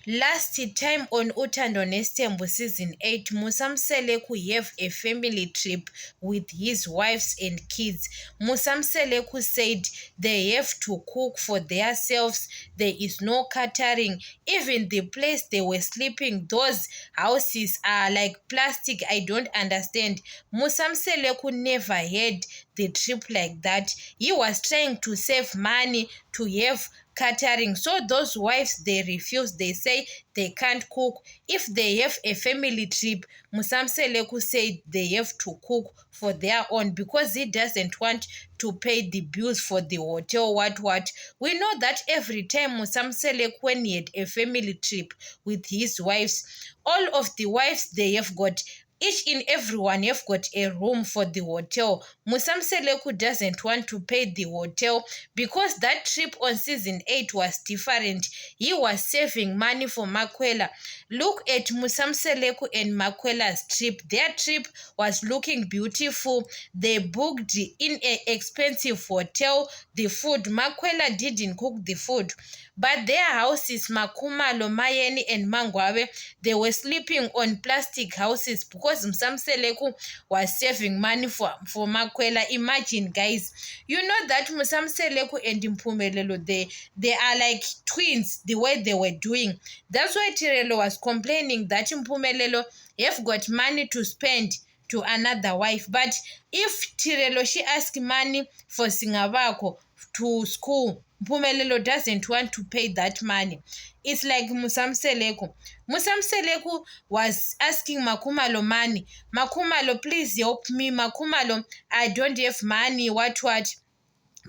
Last time on Utando Nestembu season 8, Musa Mseleku have a family trip with his wives and kids. Musa Mseleku said they have to cook for themselves. There is no catering. Even the place they were sleeping, those houses are like plastic. I don't understand. Musa Mseleku never had the trip like that. He was trying to save money to have catering. So those wives, they refuse. They say they can't cook. If they have a family trip, Musa Mseleku said they have to cook for their own because he doesn't want to pay the bills for the hotel, what. We know that every time Musa Mseleku, when he had a family trip with his wives, all of the wives, they have got each and everyone have got a room for the hotel. Musa Mseleku doesn't want to pay the hotel because that trip on season 8 was different. He was saving money for Makwela. Look at Musa Mseleku and Makwela's trip. Their trip was looking beautiful. They booked in an expensive hotel. The food, Makwela didn't cook the food. But their houses, Makumalo, Mayeni, and Mangwawe, they were sleeping on plastic houses because Musa Mseleku was saving money for Makwela. Imagine, guys. You know that Musa Mseleku and Mpumelelo, they are like twins, the way they were doing. That's why Tirelo was complaining that Mpumelelo have got money to spend to another wife. But if Tirelo, she asked money for Singabako to school, Mpumelelo doesn't want to pay that money. It's like Musa Mseleku. Musa Mseleku was asking Makumalo money. Makumalo, please help me. Makumalo, I don't have money, what.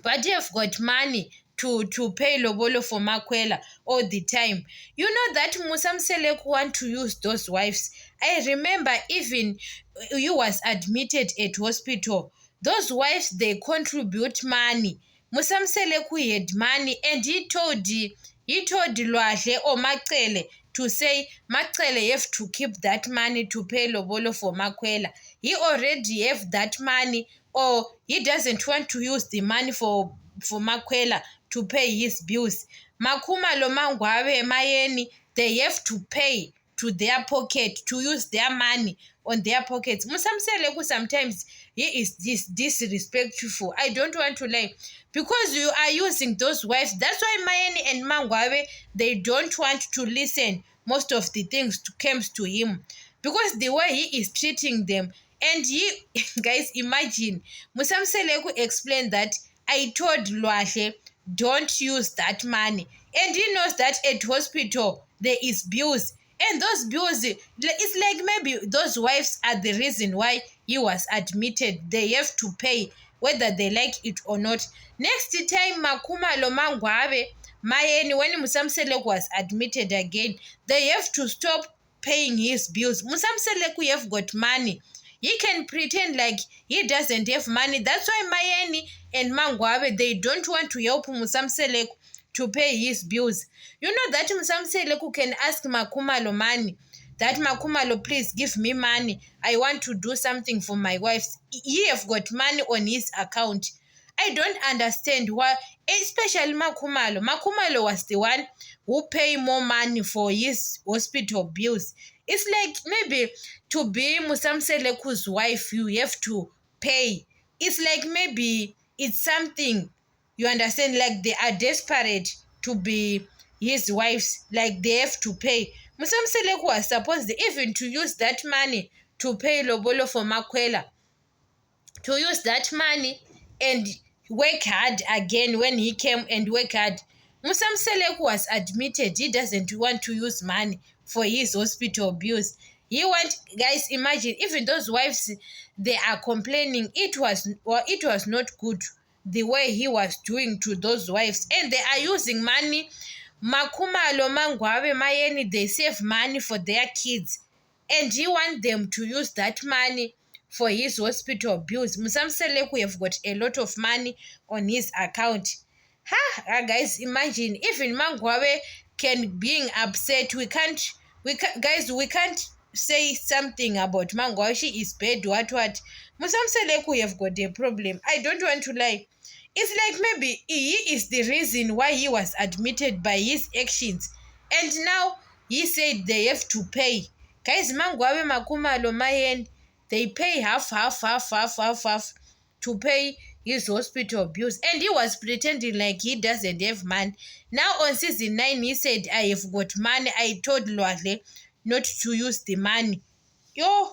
But you've got money to pay Lobolo for Makwela all the time. You know that Musa Mseleku want to use those wives. I remember even he was admitted at hospital. Those wives, they contribute money. Musa Mseleku had money and he told Lwahle or Macele to say Macele have to keep that money to pay Lobolo for Makwela. He already have that money, or he doesn't want to use the money for Makwela to pay his bills. Makumalo, Mangwawe, Mayeni, they have to pay to their pocket, to use their money on their pockets. Musa Mseleku, sometimes he is disrespectful. I don't want to lie. Because you are using those wives. That's why Mayeni and Mangwawe, they don't want to listen most of the things comes to him. Because the way he is treating them. And he, guys, imagine, Musa Mseleku explained that I told Lwahle, don't use that money. And he knows that at hospital, there is bills. And those bills, it's like maybe those wives are the reason why he was admitted. They have to pay, whether they like it or not. Next time, Makumalo, Mangwawe, Mayeni, when Musa Mseleku was admitted again, they have to stop paying his bills. Musa Mseleku have got money. He can pretend like he doesn't have money. That's why Mayeni and Mangwawe, they don't want to help Musa Mseleku to pay his bills. You know that Musa Mseleku can ask Makumalo money. That Makumalo, please give me money. I want to do something for my wives. He have got money on his account. I don't understand why, especially Makumalo. Makumalo was the one who pay more money for his hospital bills. It's like maybe to be Musa Mseleku's wife, you have to pay. It's like maybe it's something, you understand, like they are desperate to be his wives, like they have to pay. Musa Mseleku was supposed even to use that money to pay Lobolo for Makwela. To use that money and work hard again when he came and work hard. Musa Mseleku was admitted he doesn't want to use money for his hospital bills. Guys, imagine, even those wives, they are complaining it was not good the way he was doing to those wives, and they are using money. Makumalo, Mangwawe, Mayeni, they save money for their kids, and he want them to use that money for his hospital bills. Musa Mseleku have got a lot of money on his account. Guys, imagine, even Mangwawe can being upset. We can't say something about Mangwawe. She is bad, what. Musa Mseleku have got a problem. I don't want to lie. It's like maybe he is the reason why he was admitted by his actions. And now he said they have to pay. Guys, mangwabe makumalo mayen, they pay half to pay his hospital bills. And he was pretending like he doesn't have money. Now on season 9, he said, I have got money. I told Lwale not to use the money. Yo,